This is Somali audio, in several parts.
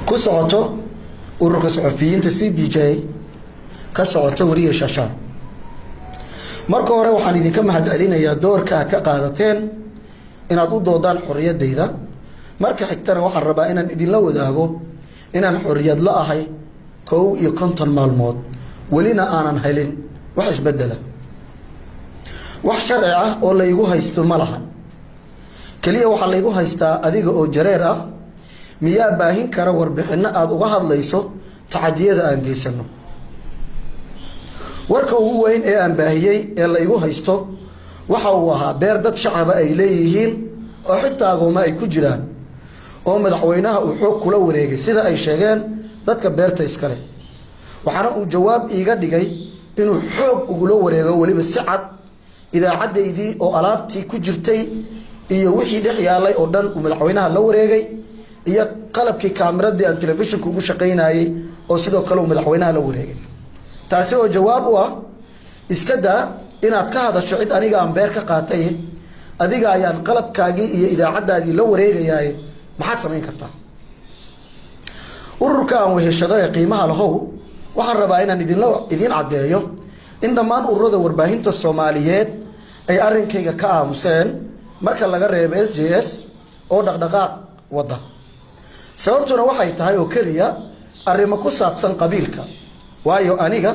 ku socoto ururka saxafiyiinta CBJ ka socoto wariye Shasha. marka hore waxaan idinka mahadcelinayaa doorka aad ka qaadateen inaad u doodaan xorriyadeyda. marka xigtana waxaan rabaa inaan idinla wadaago inaan xorriyad la ahay 51 maalmood welina aanan helin wax isbedela. wax sharci ah oo la igu haysto ma lahan. kaliya waxa la igu haystaa adiga oo jareer ah miyaa baahin kara warbixino aad uga hadlayso tacadiyada aan geysano. warka ugu weyn ee aan baahiyay ee la igu haysto waxa uu ahaa beer dad shacab ay leeyihiin oo xitaa agooma ay ku jiraan oo madaxweynaha uu xoog kula wareegay sida ay sheegeen dadka beerta iskale. waxaana uu jawaab iiga dhigay inuu xoog ugula wareego waliba si cad idaacadeydii oo alaabtii ku jirtay iyo wixii dhex yaalay oo dhan uu madaxweynaha la wareegay iyo qalabkii kaamirada aan telefishinka ugu shaqeynayay oo sidoo kale uu madaxweynaha la wareegay. taasi oo jawaab u ah iska daa inaad ka hadasho cid aniga aan beer ka qaatay adiga ayaan qalabkaagii iyo idaacadaadii la wareegayay maxaad samayn kartaa. ururka aan weheshado ee qiimaha lahow waxaan rabaa inaan idin caddeeyo in dhammaan ururada warbaahinta Soomaaliyeed ay arrinkayga ka aamuseen marka laga reebo SJS oo dhaqdhaqaaq wada. sababtuna waxay tahay oo kaliya arrimo ku saabsan qabiilka. waayo aniga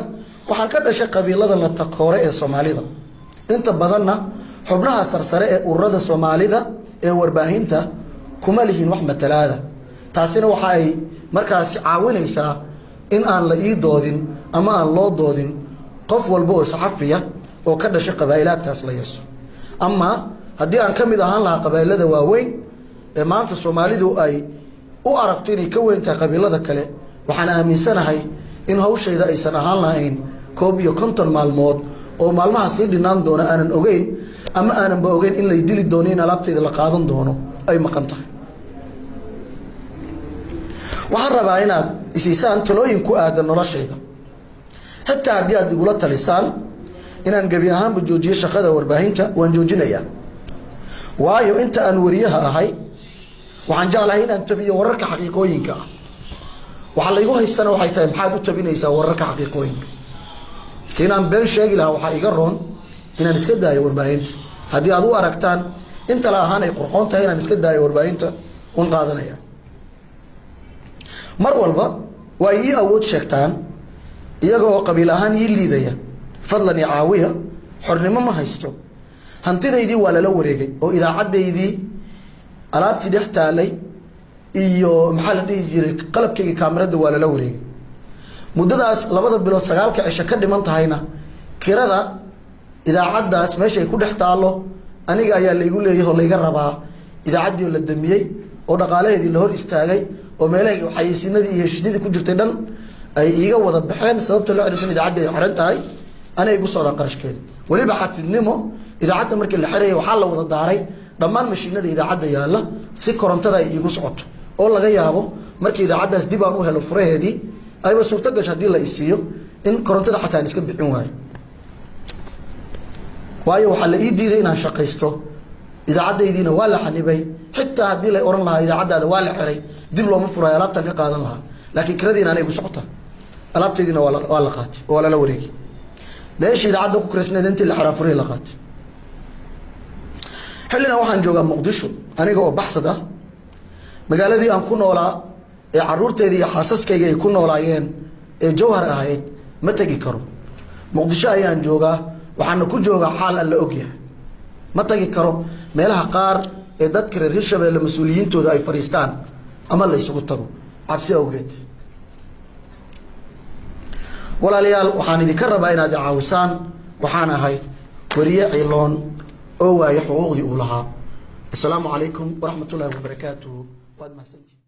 waxaan ka dhashay qabiilada la takoore ee Soomaalida. inta badanna xubnaha sarsare ee ururada Soomaalida ee warbaahinta kuma lihiin wax matalaada. taasina waxa ay markaas caawinaysaa in aan la ii doodin ama aan loo doodin qof walba oo saxafiya oo ka dhashay qabiilaadkaas la yeeso. ama haddii aan ka mid ahaan lahaa qabiilada waaweyn ee maanta Soomaalidu ay u aragto inay ka weyn tahay qabiilada kale waxaan aaminsanahay in hawshayda aysan ahaan lahayn 51 maalmood oo maalmaha sii dhinaan doona aanan ogeyn ama aanan ba ogeyn in la dili doono in alaabtayda la qaadan doono ay maqan tahay. waxaan rabaa inaad isiisaan talooyin ku aadan noloshayda xitaa haddii aad igula talisaan inaan gebi ahaanba joojiyo shaqada warbaahinta waan joojinayaa. waayo inta aan wariyaha ahay waxaan jeclahay inaan tabiyo wararka xaqiiqooyinka ah. waxa la igu haystana waxay tahay maxaad u tabinaysaa wararka xaqiiqooyinka. inaan been sheegi lahaa waxaa iga roon inaan iska daayo warbaahinta. haddii aad u aragtaan inta la ahaan ay qurxoon tahay inaan iska daayo warbaahinta un qaadanaya. mar walba waa ii awood sheegtaan iyaga oo qabiil ahaan ii liidaya. fadlan iyo caawiya xornimo ma haysto. hantidaydii waa lala wareegay oo idaacadeydii alaabtii dhex taalay iyo maxaa la dhihi jiray qalabkayga kaamirada waa lala wareegay. muddadaas 2 bilood 9 cisho ka dhiman tahayna kirada idaacadaas meesha ay ku dhex taalo aniga ayaa la igu leeyahay oo la iga rabaa. idaacadii la damiyay oo dhaqaalaheedii la hor istaagay oo meelaha xayeysiinadii iyo heshiisyadii ku jirtay dhan ay iiga wada baxeen sababta la xiriirta idaacadda ay xiran tahay anay igu socdaan qarashkeeda. waliba xasidnimo idaacadda markii la xiray waxaa la wada daaray dhammaan mashiinada idaacadda yaala si korontada ay igu socoto oo laga yaabo markii idaacadaas dib aan u helo furaheedii ayba suurto gasho haddii la isiiyo in korontada xataa iska bixin waayo. waayo waxaa la ii diiday inaan shaqaysto. idaacadaydiina waa la xanibay. xitaa haddii la oran lahaa idaacadaada waa la xiray dib looma furayo alaabtan ka qaadan lahaa laakiin kiradiina anay igu socotaa. alaabtaydiina waa la qaatay oo lala wareegay. meeshii idaacadda ku kireysnayd intii la xiraa furihii la qaatay. xilligan waxaan joogaa Muqdisho aniga oo baxsad ah. magaaladii aan ku noolaa ee caruurteedii iyo xaasaskayga ay ku noolaayeen ee Jowhar ahayd ma tagi karo. Muqdisho ayaan joogaa waxaana ku joogaa xaal aan la ogyahay. ma tagi karo meelaha qaar ee dadka reer Hirshabeelle mas'uuliyiintooda ay fariistaan ama la isugu tago cabsi awgeed. walaalayaal waxaan idinka rabaa inaad caawisaan. waxaan ahay wariye ciiloon oo waaya xuquuqdii uu lahaa. assalaamu calaykum waraxmatullaahi wabarakaatuh. waad mahadsantihiin.